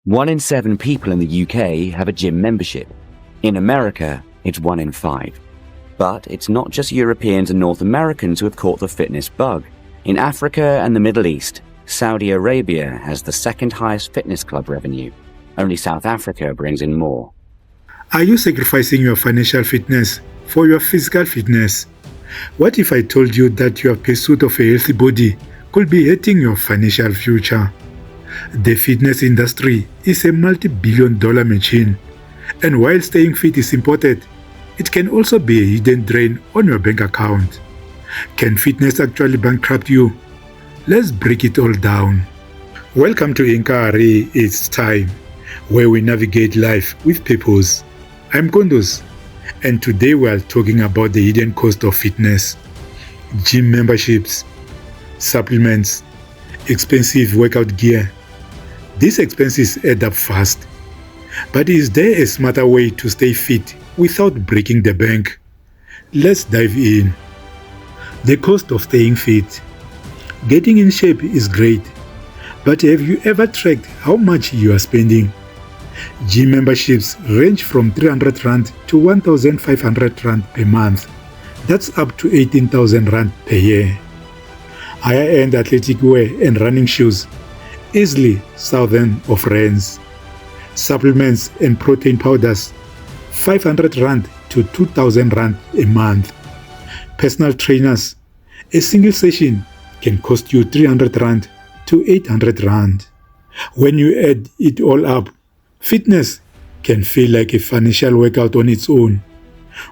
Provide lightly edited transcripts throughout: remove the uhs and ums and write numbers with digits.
1 in 7 people in the UK have a gym membership. In America, it's 1 in 5. But it's not just Europeans and North Americans who have caught the fitness bug. In Africa and the Middle East, Saudi Arabia has the second highest fitness club revenue. Only South Africa brings in more. Are you sacrificing your financial fitness for your physical fitness? What if I told you that your pursuit of a healthy body could be hurting your financial future? The fitness industry is a multi-billion-dollar machine, and while staying fit is important, it can also be a hidden drain on your bank account. Can fitness actually bankrupt you? Let's break it all down. Welcome to Inkari It's Time, where we navigate life with purpose. I'm Kondos, and today we are talking about the hidden cost of fitness, gym memberships, supplements, expensive workout gear. These expenses add up fast. But is there a smarter way to stay fit without breaking the bank? Let's dive in. The cost of staying fit. Getting in shape is great, but have you ever tracked how much you are spending? Gym memberships range from 300 Rand to 1,500 Rand per month. That's up to 18,000 Rand per year. Higher-end athletic wear and running shoes, easily thousands of rands. Supplements and protein powders, 500 Rand to 2,000 Rand a month. Personal trainers, a single session can cost you 300 Rand to 800 Rand. When you add it all up, fitness can feel like a financial workout on its own.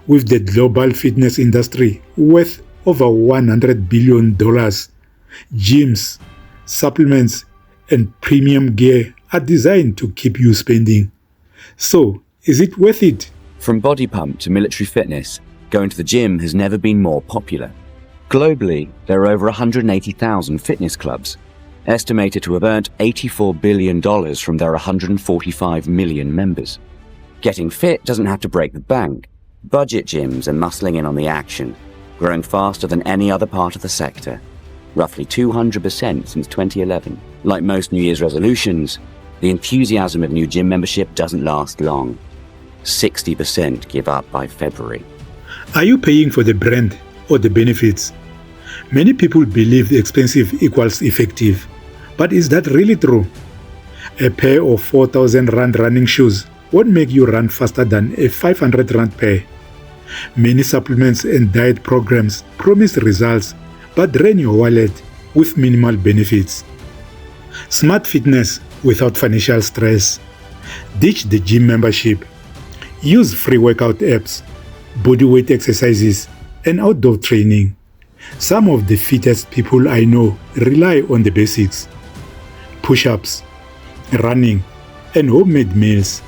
With the global fitness industry worth over $100 billion, gyms, supplements, and premium gear are designed to keep you spending. So, is it worth it? From body pump to military fitness, going to the gym has never been more popular. Globally, there are over 180,000 fitness clubs, estimated to have earned $84 billion from their 145 million members. Getting fit doesn't have to break the bank. Budget gyms are muscling in on the action, growing faster than any other part of the sector, roughly 200% since 2011. Like most New Year's resolutions, the enthusiasm of new gym membership doesn't last long. 60% give up by February. Are you paying for the brand or the benefits? Many people believe expensive equals effective, but is that really true? A pair of 4,000 Rand running shoes won't make you run faster than a 500 Rand pair. Many supplements and diet programs promise results but drain your wallet with minimal benefits. Smart fitness without financial stress. Ditch the gym membership. Use free workout apps, bodyweight exercises, and outdoor training. Some of the fittest people I know rely on the basics: push-ups, running, and homemade meals.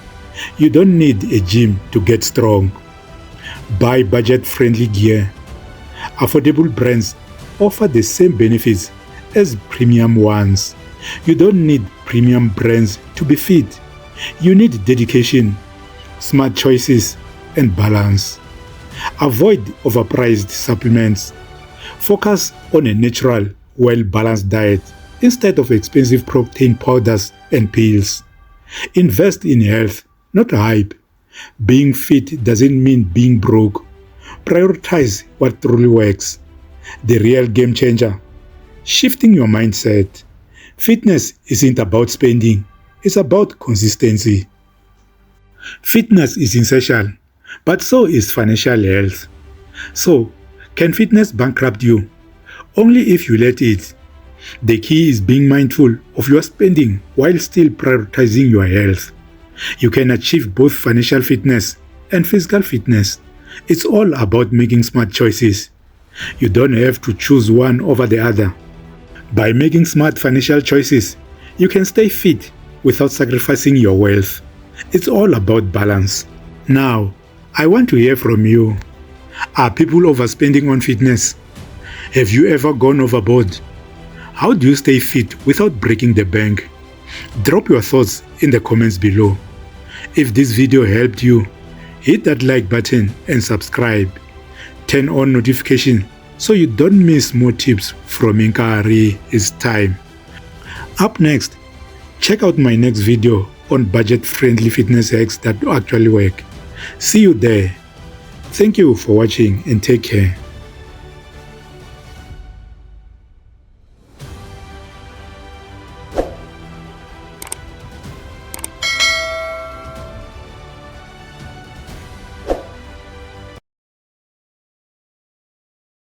You don't need a gym to get strong. Buy budget-friendly gear. Affordable brands offer the same benefits as premium ones. You don't need premium brands to be fit. You need dedication, smart choices, and balance. Avoid overpriced supplements. Focus on a natural, well-balanced diet instead of expensive protein powders and pills. Invest in health, not hype. Being fit doesn't mean being broke. Prioritize what truly works. The real game changer: shifting your mindset. Fitness isn't about spending, it's about consistency. Fitness is essential, but so is financial health. So, can fitness bankrupt you? Only if you let it. The key is being mindful of your spending while still prioritizing your health. You can achieve both financial fitness and physical fitness. It's all about making smart choices. You don't have to choose one over the other. By making smart financial choices, you can stay fit without sacrificing your wealth. It's all about balance. Now, I want to hear from you. Are people overspending on fitness? Have you ever gone overboard? How do you stay fit without breaking the bank? Drop your thoughts in the comments below. If this video helped you, hit that like button and subscribe. Turn on notifications so you don't miss more tips from Inkari It's Time. Up next, check out my next video on budget-friendly fitness hacks that actually work. See you there. Thank you for watching and take care.